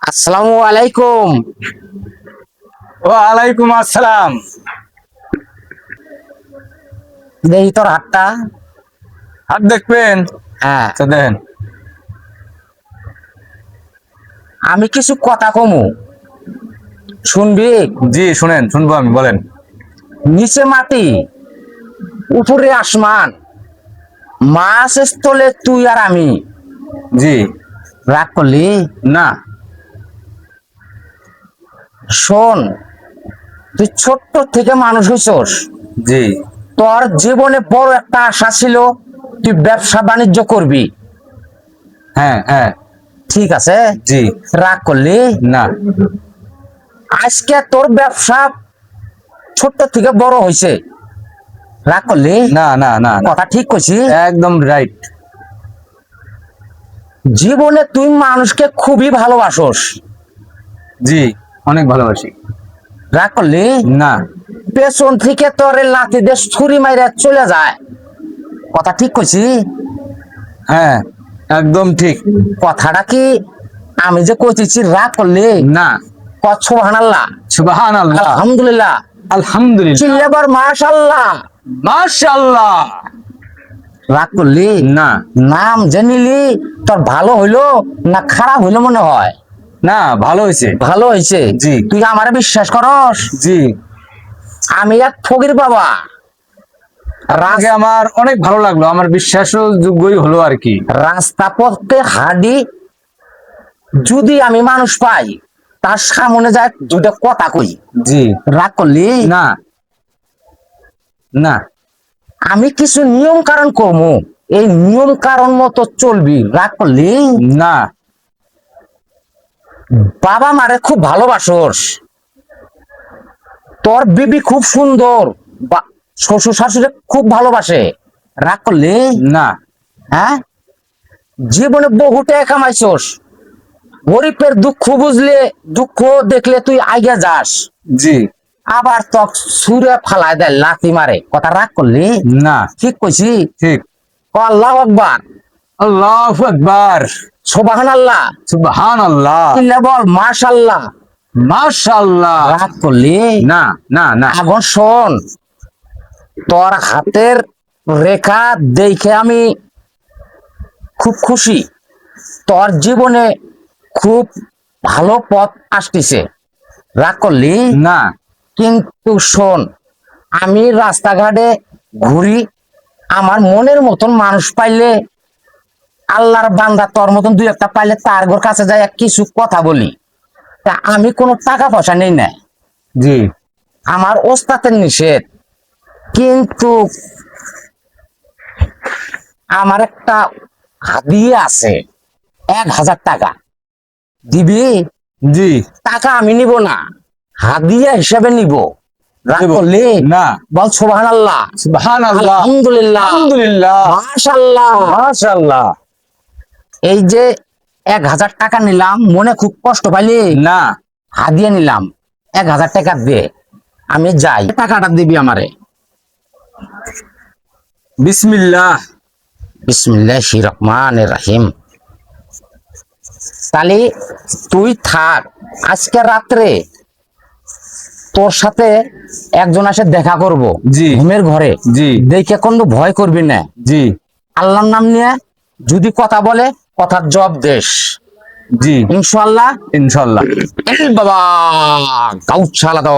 আসসালামু আলাইকুম। ওয়ালাইকুম আসসালাম। দেখি তোর হাতটা। হাত দেখবেন? হ্যাঁ, আচ্ছা দেখেন। আমি কিছু কথা কমু, শুনবি? জি শুনেন, শুনবো আমি, বলেন। নিচে মাটি, উপরে আসমান, মাছ স্থলে তুই আর আমি। জি। রাগ করলি? না। শোন, তুই ছোট্ট থেকে মানুষ হইছস। জি। তোর জীবনে বড় একটা আশা ছিল, তুই ব্যবসা বাণিজ্য করবি। হ্যাঁ হ্যাঁ। ঠিক আছে, জি। রাগ করলি? না। আজকে তোর ব্যবসা ছোট্ট থেকে বড় হয়েছে। রাগ করলি? না না না না। কথা ঠিক কইছি? একদম রাইট। জীবনে তুই মানুষকে খুবই ভালোবাসোস। জি, অনেক ভালোবাসি। রাগ করলি? না। পেছন থেকে তোরে লাথি দিয়ে ছুরি মাইরা চলে যায়। কথা ঠিক কইছি? হ্যাঁ, একদম ঠিক। কথাটা কি আমি যে কইতেছি রাগ করলি? না। কত সুবহানাল্লাহ, সুবহানাল্লাহ। আলহামদুলিল্লাহ, আলহামদুলিল্লাহ। চিল্লাবার মাশাআল্লাহ। মাশাআল্লাহ। রাগ করলি? না। নাম জানিলি তোর ভালো হইলো না খারাপ হইলো মনে হয়? না, ভালো হয়েছে। ভালো হয়েছে। জি। তুই আমারে বিশ্বাস করস? জি। আমি এক ফকির বাবা। আগে আমার অনেক ভালো লাগলো, আমার বিশ্বাসও যোগ্যই হলো আর কি। রাস্তা পথে হাঁটি, যদি আমি মানুষ পাই তার সামনে যায় দুটা কথা কই। জি। রাগ করলি? না। না। আমি কিছু নিয়ম কারণ করবো, এই নিয়ম কারণ মতো চলবি। রাগ করলি? না। বাবা মারে খুব ভালোবাসোস, তোর বিবি খুব সুন্দর, শ্বশুর শাশুড়ি খুব ভালোবাসে। রাগ করলি? না। হ্যাঁ, জীবনে বহু টাকা কামাইছস, গরিবের দুঃখ বুঝলে, দুঃখ দেখলে তুই আইগা যাস। জি। আবার তক সুরে ফালায় দেয়, লাথি মারে। কথা রাগ করলি? না। ঠিক কইছি? ঠিক। আল্লাহু আকবার, আল্লাহু আকবার। সুবহানাল্লাহ, সুবহানাল্লাহ। চিল্লা বল মাশাআল্লাহ। মাশাআল্লাহ। রাগ করলি? না না না। এখন শোন, তোর হাতের রেখা দেখে আমি খুব খুশি। তোর জীবনে খুব ভালো পথ আসতেছে। রাগ করলি? না। কিন্তু শোন, আমি রাস্তাঘাটে ঘুরি, আমার মনের মতন মানুষ পাইলে, আল্লাহর বান্দা তোর মতন দুই একটা পাইলে তার ঘর কাছে যাই কিছু কথা বলি। তা আমি কোনো টাকা পয়সা নেই না, জি। আমার ওস্তাদের নিষেধ। কিন্তু আমার একটা হাদিয়া আছে, 1000 টাকা দিবি? জি। টাকা আমি নিব না, হাদিয়া হিসাবে নিব। রাগ দেব। করলি? না। বল সুবহানাল্লাহ, সুবহানাল্লাহ। আলহামদুলিল্লাহ, আলহামদুলিল্লাহ। মাশাআল্লাহ। মাশাআল্লাহ। এই যে 1000 টাকা নিলাম, মনে খুব কষ্ট পাইলি? না। হাদিয়া নিলাম, 1000 টাকা দে, আমি যাই। টাকাটা দিবি আমারে। বিসমিল্লাহ। বিসমিল্লাহির রহমানির রহিম। তাহলে তুই থাক, আজকে রাত্রে তোর সাথে একজন আসে দেখা করব। জি। ঘুমের ঘরে। জি। দেখে কোনো ভয় করবি না। জি। আল্লাহর নাম নিয়ে যদি কথা বলে, কথার জবাব দেশ। জি। ইনশাআল্লাহ। ইনশাআল্লাহ। এই বাবা গাউছালা তো